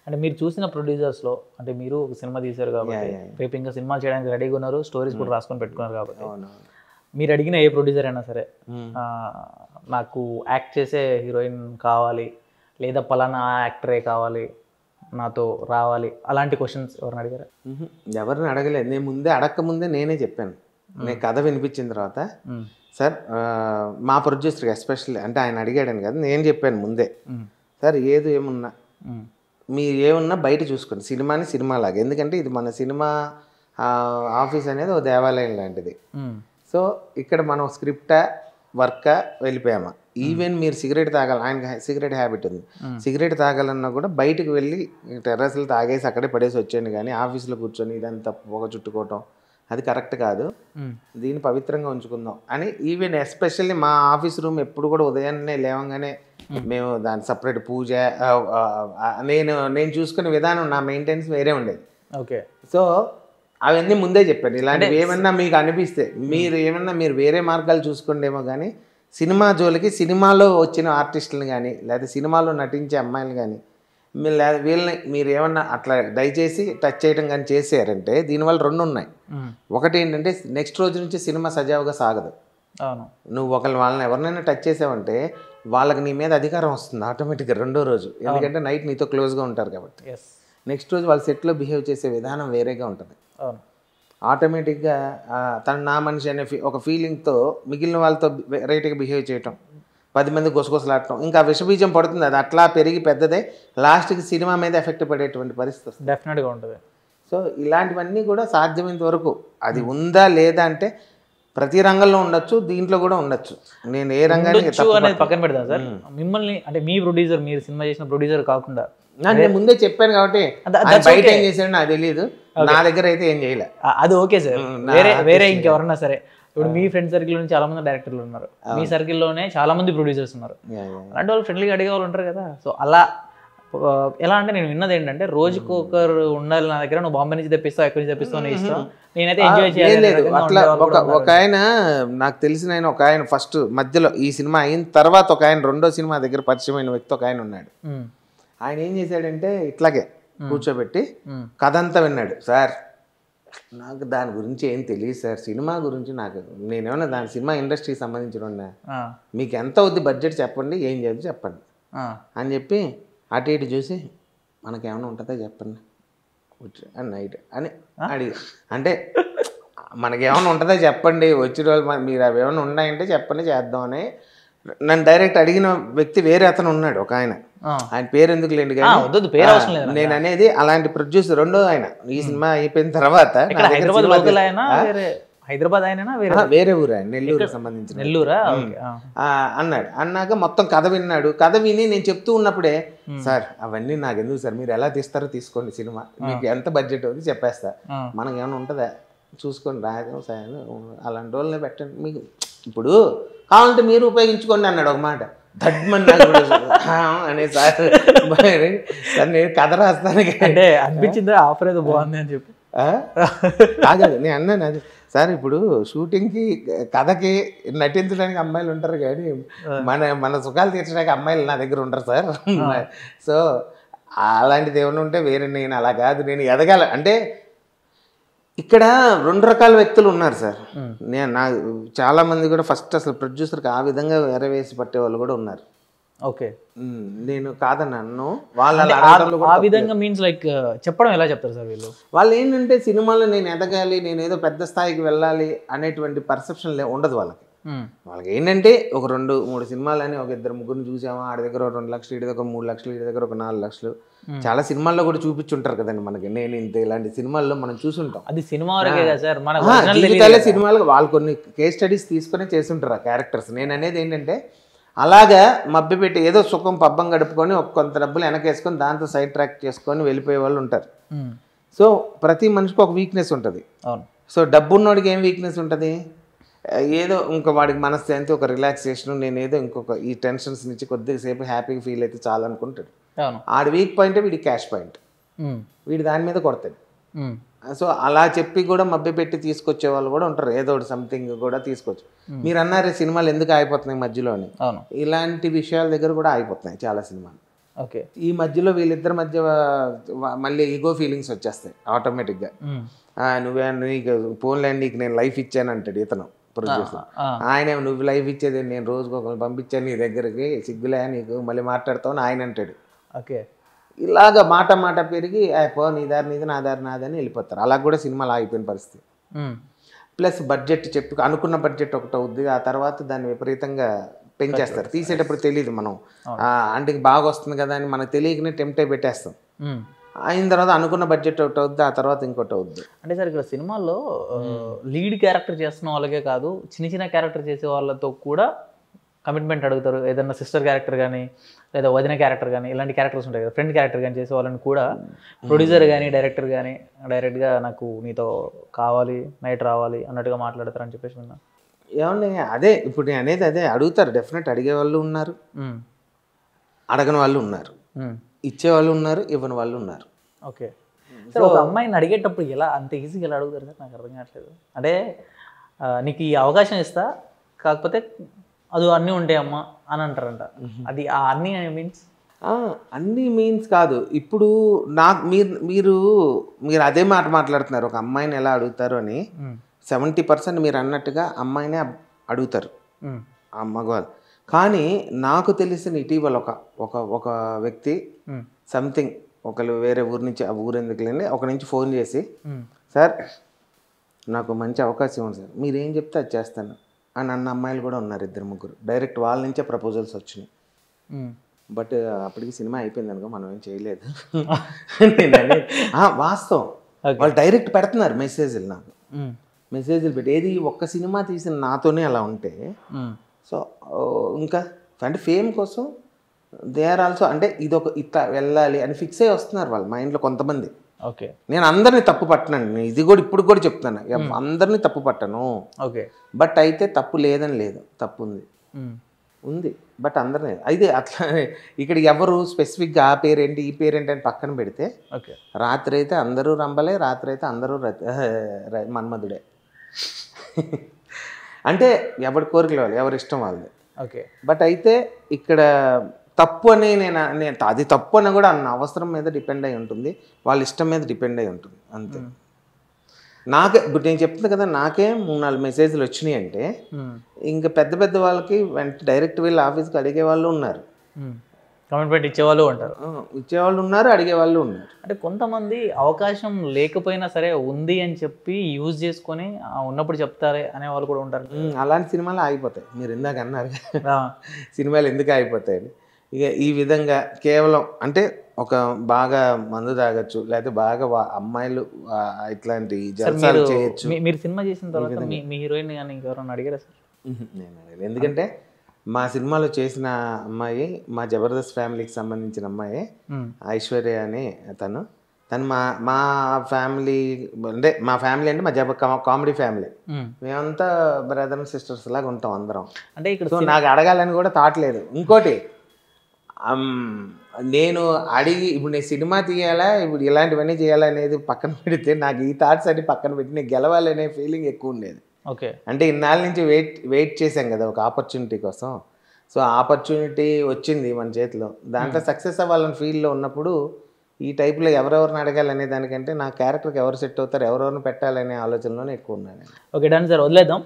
అంటే మీరు చూసిన ప్రొడ్యూసర్స్లో అంటే మీరు ఒక సినిమా తీశారు కాబట్టి రేపు ఇంకా సినిమాలు చేయడానికి రెడీగా ఉన్నారు, స్టోరీస్ కూడా రాసుకొని పెట్టుకున్నారు కాబట్టి మీరు అడిగిన ఏ ప్రొడ్యూసర్ అయినా సరే నాకు యాక్ట్ చేసే హీరోయిన్ కావాలి లేదా పలానా యాక్టరే కావాలి నాతో రావాలి అలాంటి క్వశ్చన్స్ ఎవరిని అడిగారా? ఎవరిని అడగలేదు. నేను ముందే అడగకముందే నేనే చెప్పాను. నేను కథ వినిపించిన తర్వాత సార్ మా ప్రొడ్యూసర్కి ఎస్పెషల్లీ అంటే ఆయన అడిగాడని కదా నేను చెప్పాను ముందే, సార్ ఏమున్నా మీరు ఏమున్నా బయట చూసుకోండి, సినిమాని సినిమాలాగా. ఎందుకంటే ఇది మన సినిమా ఆఫీస్ అనేది ఒక దేవాలయం లాంటిది. సో ఇక్కడ మనం స్క్రిప్టా వర్కా వెళ్ళిపోయామా. ఈవెన్ మీరు సిగరెట్ తాగాలి, ఆయనకి సిగరెట్ హ్యాబిట్ ఉంది, సిగరెట్ తాగాలన్నా కూడా బయటకు వెళ్ళి టెర్రస్లు తాగేసి అక్కడే పడేసి వచ్చాను. కానీ ఆఫీస్లో కూర్చొని ఇదంతా పొగ చుట్టుకోవటం అది కరెక్ట్ కాదు, దీన్ని పవిత్రంగా ఉంచుకుందాం అని. ఈవెన్ ఎస్పెషల్లీ మా ఆఫీస్ రూమ్ ఎప్పుడు కూడా ఉదయాన్నే లేవంగానే మేము దాని సపరేట్ పూజ నేను చూసుకునే విధానం నా మెయింటెనెన్స్ వేరే ఉండేది. ఓకే. సో అవన్నీ ముందే చెప్పాను. ఇలాంటివి ఏమన్నా మీకు అనిపిస్తే మీరు వేరే మార్గాలు చూసుకోండేమో, కానీ సినిమా జోలికి సినిమాలో వచ్చిన ఆర్టిస్టులను కానీ లేదా సినిమాలో నటించే అమ్మాయిలు కానీ వీళ్ళని మీరు ఏమన్నా అట్లా దయచేసి టచ్ చేయడం కానీ చేసారంటే దీనివల్ల రెండు ఉన్నాయి. ఒకటి ఏంటంటే నెక్స్ట్ రోజు నుంచి సినిమా సజావుగా సాగదు. నువ్వు వాళ్ళని ఎవరినైనా టచ్ చేసావంటే వాళ్ళకి నీ మీద అధికారం వస్తుంది ఆటోమేటిక్గా రెండో రోజు. ఎందుకంటే నైట్ నీతో క్లోజ్గా ఉంటారు కాబట్టి. నెక్స్ట్ రోజు వాళ్ళ సెట్లో బిహేవ్ చేసే విధానం వేరేగా ఉంటుంది. ఆటోమేటిక్గా తను నా మనిషి అనే ఒక ఫీలింగ్తో మిగిలిన వాళ్ళతో వెరైటీగా బిహేవ్ చేయటం, 10 మంది గుసగుసలాడటం, ఇంకా విషబీజం పడుతుంది. అది అట్లా పెరిగి పెద్దదే లాస్ట్కి సినిమా మీద ఎఫెక్ట్ పడేటువంటి పరిస్థితి వస్తుంది. డెఫినెట్గా ఉంటుంది. సో ఇలాంటివన్నీ కూడా సాధ్యమైనంత వరకు అది ఉందా లేదా అంటే ప్రతి రంగంలో ఉండొచ్చు, దీంట్లో కూడా ఉండొచ్చు. నేను ఏ రంగానికి అనేది పక్కన పెడతాను సార్. మిమ్మల్ని అంటే మీ ప్రొడ్యూసర్, మీరు సినిమా చేసిన ప్రొడ్యూసర్ కాకుండా నేను ముందే చెప్పాను కాబట్టి బయట ఏం చేశాడు నాకు తెలియదు, నా దగ్గర అయితే ఏం చేయలే. అది ఓకే సార్. వేరే ఇంకెవరన్నా సరే, ఇప్పుడు మీ ఫ్రెండ్ సర్కిల్ నుంచి చాలా మంది డైరెక్టర్లు ఉన్నారు, మీ సర్కిల్లోనే చాలా మంది ప్రొడ్యూసర్స్ ఉన్నారు, అలాంటి వాళ్ళు ఫ్రెండ్లీగా అడిగే వాళ్ళు ఉంటారు కదా. సో అలా ఎలా అంటే నేను విన్నది ఏంటంటే రోజుకు ఒకరు ఉండాలి నా దగ్గర, నువ్వు బాంబే నుంచి తెప్పిస్తావు ఎక్కడి నుంచి తెప్పిస్తావు ఇస్తావు, నేనైతే ఎంజాయ్ చేయలేదు. అట్లా ఒక ఆయన నాకు తెలిసిన ఆయన, ఒక ఆయన ఫస్ట్ మధ్యలో ఈ సినిమా అయిన తర్వాత ఒక ఆయన రెండో సినిమా దగ్గర పరిచయమైన వ్యక్తి ఒక ఆయన ఉన్నాడు. ఆయన ఏం చేశాడంటే ఇట్లాగే కూర్చోబెట్టి కథ అంతా విన్నాడు. సార్ నాకు దాని గురించి ఏం తెలియదు సార్, సినిమా గురించి నాకు నేనేమన్నా దాని సినిమా ఇండస్ట్రీకి సంబంధించిన మీకు ఎంత అవుద్ది బడ్జెట్ చెప్పండి, ఏం చేయాలి చెప్పండి అని చెప్పి అటు ఇటు చూసి మనకేమైనా ఉంటుందో చెప్పండి అని నైట్ అని అడిగి, అంటే మనకేమైనా ఉంటుందో చెప్పండి, వచ్చిన రోజు మీరు అవి ఏమైనా ఉన్నాయంటే చెప్పండి చేద్దామని నన్ను డైరెక్ట్ అడిగిన వ్యక్తి వేరే అతను ఉన్నాడు ఒక ఆయన. ఆయన పేరు ఎందుకు లేండి కానీ నేను అనేది అలాంటి ప్రొడ్యూసర్ రెండో ఆయన. ఈ సినిమా అయిపోయిన తర్వాత హైదరాబాద్ వేరే ఊరు ఆయన, నెల్లూరు సంబంధించిన నెల్లూరా అన్నాడు. అన్నాక మొత్తం కథ విన్నాడు. కథ విని నేను చెప్తూ ఉన్నప్పుడే సార్ అవన్నీ నాకు ఎందుకు సార్, మీరు ఎలా తీస్తారో తీసుకోండి, సినిమా మీకు ఎంత బడ్జెట్ అవుతుంది చెప్పేస్తా, మనకి ఏమైనా ఉంటుందా చూసుకోండి, రాజం సాయం అలాంటి వాళ్ళని పెట్టండి, మీకు ఇప్పుడు కావాలంటే మీరు ఉపయోగించుకోండి అన్నాడు ఒక మాట. దడ్మన్ అనే సార్ నేను కథ రాస్తాను అంటే అనిపించిందా ఆఫర్ ఏదో బాగుంది అని చెప్పి కాదు నేను అన్నాను. అది సార్ ఇప్పుడు షూటింగ్కి కథకి నటించడానికి అమ్మాయిలు ఉంటారు కానీ మన సుఖాలు తీర్చడానికి అమ్మాయిలు నా దగ్గర ఉంటారు సార్. సో అలాంటిది ఏమైనా ఉంటే వేరే, నేను అలా కాదు, నేను ఎదగాల అంటే ఇక్కడ రెండు రకాల వ్యక్తులు ఉన్నారు సార్. చాలా మంది కూడా ఫస్ట్ అసలు ప్రొడ్యూసర్కి ఆ విధంగా ఎరవేసి పట్టే వాళ్ళు కూడా ఉన్నారు. ఓకే, నేను కాదన్నాను. వాళ్ళ ఆ విధంగా మీన్స్ లైక్ చెప్పడం ఎలా చెప్తారు సార్ వీళ్ళు? వాళ్ళు ఏంటంటే సినిమాలో నేను ఎదగాలి, నేను ఏదో పెద్ద స్థాయికి వెళ్ళాలి అనేటువంటి పర్సెప్షన్ ఉండదు వాళ్ళకి. వాళ్ళకి ఏంటంటే ఒక 2-3 సినిమాలని ఒక 2-3 చూసామా, ఆడి దగ్గర 2 లక్షలు, ఇడి దగ్గర 3 లక్షలు, ఇడి దగ్గర ఒక 4 లక్షలు, చాలా సినిమాల్లో కూడా చూపించుంటారు కదండి మనకి. నేను ఇంత ఇలాంటి సినిమాల్లో మనం చూసుంటాం. అది సినిమా సినిమాలు వాళ్ళు కొన్ని కేస్ స్టడీస్ తీసుకునే చేస్తుంటారు ఆ క్యారెక్టర్స్. నేను అనేది ఏంటంటే అలాగా మభ్యపెట్టి ఏదో సుఖం పబ్బం గడుపుకొని కొంత డబ్బులు వెనకేసుకొని దాంతో సైడ్ ట్రాక్ చేసుకొని వెళ్ళిపోయే వాళ్ళు ఉంటారు. సో ప్రతి మనిషికి ఒక వీక్నెస్ ఉంటుంది. సో డబ్బు ఉన్నవాడికి ఏం వీక్నెస్ ఉంటుంది, ఏదో ఇంకా వాడికి మనశ్శాంతి, ఒక రిలాక్సేషన్, నేను ఏదో ఇంకొక ఈ టెన్షన్స్ నుంచి కొద్దిసేపు హ్యాపీగా ఫీల్ అయితే చాలు అనుకుంటాడు. ఆడి వీక్ పాయింట్ వీడి క్యాష్ పాయింట్, వీడి దాని మీద కొడతాడు. సో అలా చెప్పి కూడా మభ్యపెట్టి తీసుకొచ్చే వాళ్ళు కూడా ఉంటారు, ఏదో ఒకటి సంథింగ్ కూడా తీసుకొచ్చు. మీరు అన్నారే సినిమాలు ఎందుకు ఆగిపోతున్నాయి మధ్యలో అని, ఇలాంటి విషయాల దగ్గర కూడా ఆగిపోతున్నాయి చాలా సినిమాలు. ఓకే. ఈ మధ్యలో వీళ్ళిద్దరి మధ్య మళ్ళీ ఈగో ఫీలింగ్స్ వచ్చేస్తాయి ఆటోమేటిక్గా. నువ్వే నీకు ఫోన్లే నీకు నేను లైఫ్ ఇచ్చాను అంటాడు ఇతను ప్రొడ్యూసర్. ఆయన నువ్వు లైఫ్ ఇచ్చేది నేను రోజుకు ఒకరిని పంపించాను నీ దగ్గరికి, సిగ్గులే నీకు మళ్ళీ మాట్లాడతావు అని ఆయన అంటాడు. ఓకే. ఇలాగ మాట మాట పెరిగి పో నీ దారి నీది నా దారి నాదని వెళ్ళిపోతారు. అలా కూడా సినిమాలు ఆగిపోయిన పరిస్థితి. ప్లస్ బడ్జెట్ చెప్పి అనుకున్న బడ్జెట్ ఒకటి అవుద్ది, ఆ తర్వాత దాన్ని విపరీతంగా పెంచేస్తారు. తీసేటప్పుడు తెలియదు మనం అంటే బాగా వస్తుంది కదా అని మనకు తెలియకనే టెంప్ట్ అయి పెట్టేస్తాం. అయిన తర్వాత అనుకున్న బడ్జెట్ ఒకటి అవుద్ది, ఆ తర్వాత ఇంకోటి అవుద్ది. అంటే సార్ ఇక్కడ సినిమాల్లో లీడ్ క్యారెక్టర్ చేస్తున్న వాళ్ళకే కాదు, చిన్న చిన్న క్యారెక్టర్ చేసే వాళ్ళతో కూడా కమిట్మెంట్ అడుగుతారు. ఏదన్నా సిస్టర్ క్యారెక్టర్ కానీ లేదా వదిన క్యారెక్టర్ కానీ ఇలాంటి క్యారెక్టర్స్ ఉంటాయి కదా, ఫ్రెండ్ క్యారెక్టర్ కానీ చేసే వాళ్ళని కూడా ప్రొడ్యూసర్ కానీ డైరెక్టర్ కానీ డైరెక్ట్గా నాకు నీతో కావాలి నైట్ రావాలి అన్నట్టుగా మాట్లాడతారని చెప్పేసి విన్నా. ఏమన్నా అదే ఇప్పుడు నేను అనేది అదే అడుగుతారు. డెఫినెట్ అడిగే వాళ్ళు ఉన్నారు, అడగని వాళ్ళు ఉన్నారు, ఇచ్చేవాళ్ళు ఉన్నారు, ఇవ్వని వాళ్ళు ఉన్నారు. ఓకే సార్, ఒక అమ్మాయిని అడిగేటప్పుడు ఎలా అంత ఈజీగా ఎలా అడుగుతారు సార్? నాకు అర్థం కావట్లేదు. అంటే నీకు ఈ అవకాశం ఇస్తా, కాకపోతే అది అన్నీ ఉంటాయమ్మా అని అంటారంట. అది ఆ అన్నీ మీన్స్ అన్నీ మీన్స్ కాదు. ఇప్పుడు నాకు మీరు అదే మాట మాట్లాడుతున్నారు. ఒక అమ్మాయిని ఎలా అడుగుతారు అని 70% మీరు అన్నట్టుగా అమ్మాయినే అడుగుతారు ఆ మగవాళ్ళు. కానీ నాకు తెలిసిన ఇటీవల ఒక వ్యక్తి సంథింగ్ ఒకళ్ళు వేరే ఊరి నుంచి, ఆ ఊరు ఎందుకులేండి, ఒక నుంచి ఫోన్ చేసి సార్ నాకు మంచి అవకాశం ఉంది సార్, మీరేం చెప్తే అది చేస్తాను అని అన్న అమ్మాయిలు కూడా ఉన్నారు. 2-3 డైరెక్ట్ వాళ్ళ నుంచే ప్రపోజల్స్ వచ్చినాయి. బట్ అప్పటికి సినిమా అయిపోయింది అనుకో, మనం ఏం చేయలేదు. వాస్తవం, వాళ్ళు డైరెక్ట్ పెడుతున్నారు మెసేజ్లు. నాకు మెసేజ్లు పెట్టి ఏది ఒక్క సినిమా తీసిన నాతోనే అలా ఉంటే, సో ఇంకా అంటే ఫేమ్ కోసం దే ఆర్ ఆల్సో అంటే ఇదొక ఇట్లా వెళ్ళాలి అని ఫిక్స్ అయ్యి వస్తున్నారు వాళ్ళ మైండ్లో కొంతమంది. ఓకే, నేను అందరినీ తప్పు పట్టనండి, నేను ఇది కూడా ఇప్పుడు కూడా చెప్తాను, అందరినీ తప్పు పట్టను. ఓకే, బట్ అయితే తప్పు లేదని లేదు, తప్పు ఉంది బట్ అందరినీ అయితే అట్లా ఇక్కడ ఎవరు స్పెసిఫిక్గా ఆ పేరేంటి ఈ పేరేంటి అని పక్కన పెడితే, రాత్రి అయితే అందరూ రంబలే, రాత్రి అయితే అందరూ మన్మధుడే. అంటే ఎవరి కోరికలు వాళ్ళు, ఎవరి ఇష్టం వాళ్ళది. ఓకే, బట్ అయితే ఇక్కడ తప్పు అని నేను అది తప్పు అని కూడా అన్న అవసరం మీద డిపెండ్ అయి ఉంటుంది, వాళ్ళ ఇష్టం మీద డిపెండ్ అయి ఉంటుంది అంతే. నాకే ఇప్పుడు నేను చెప్తున్నా కదా, నాకే 3-4 మెసేజ్లు వచ్చినాయి అంటే ఇంకా పెద్ద వాళ్ళకి డైరెక్ట్ వెళ్ళి ఆఫీస్కి అడిగే వాళ్ళు ఉన్నారు, కమిట్మెంట్ ఇచ్చేవాళ్ళు ఉంటారు, ఇచ్చేవాళ్ళు ఉన్నారు, అడిగేవాళ్ళు ఉన్నారు. అంటే కొంతమంది అవకాశం లేకపోయినా సరే ఉంది అని చెప్పి యూజ్ చేసుకొని ఉన్నప్పుడు చెప్తారే అనే వాళ్ళు కూడా ఉంటారు. అలాంటి సినిమాలు ఆగిపోతాయి. మీరు ఇందాక అన్నారు సినిమాలు ఎందుకు ఆగిపోతాయి. ఇక ఈ విధంగా కేవలం అంటే ఒక బాగా మందు తాగొచ్చు, లేకపోతే బాగా అమ్మాయిలు ఇట్లాంటి జల్సాలు చేయొచ్చు. మీరు సినిమా చేసిన తర్వాత మీ హీరోయిన్ కానీ ఇంకెవరైనా అడిగారా సార్? నేను అడగలేదు, ఎందుకంటే మా సినిమాలో చేసిన అమ్మాయి మా జబర్దస్త్ ఫ్యామిలీకి సంబంధించిన అమ్మాయి ఐశ్వర్య అని తను మా ఫ్యామిలీ అంటే మా కామెడీ ఫ్యామిలీ, మేమంతా బ్రదర్ అండ్ సిస్టర్స్ లాగా ఉంటాం అందరం. అంటే ఇక్కడ నాకు అడగాలని కూడా థాట్ లేదు. ఇంకోటి నేను అడిగి ఇప్పుడు నేను సినిమా తీయాలా, ఇప్పుడు ఇలాంటివన్నీ చేయాలా అనేది పక్కన పెడితే, నాకు ఈ థాట్స్ అన్ని పక్కన పెట్టి నేను గెలవాలనే ఫీలింగ్ ఎక్కువ ఉండేది. ఓకే, అంటే ఇన్నాళ్ళ నుంచి వెయిట్ చేశాం కదా ఒక ఆపర్చునిటీ కోసం. సో ఆపర్చునిటీ వచ్చింది మన చేతిలో, దాంట్లో సక్సెస్ అవ్వాలని ఫీల్డ్లో ఉన్నప్పుడు ఈ టైప్లో ఎవరెవరిని అడగాలనే దానికంటే నా క్యారెక్టర్కి ఎవరు సెట్ అవుతారు, ఎవరెవరిని పెట్టాలనే ఆలోచనలోనే ఎక్కువ ఉన్నాను. ఓకే, డన్ సార్, వదిలేద్దాం.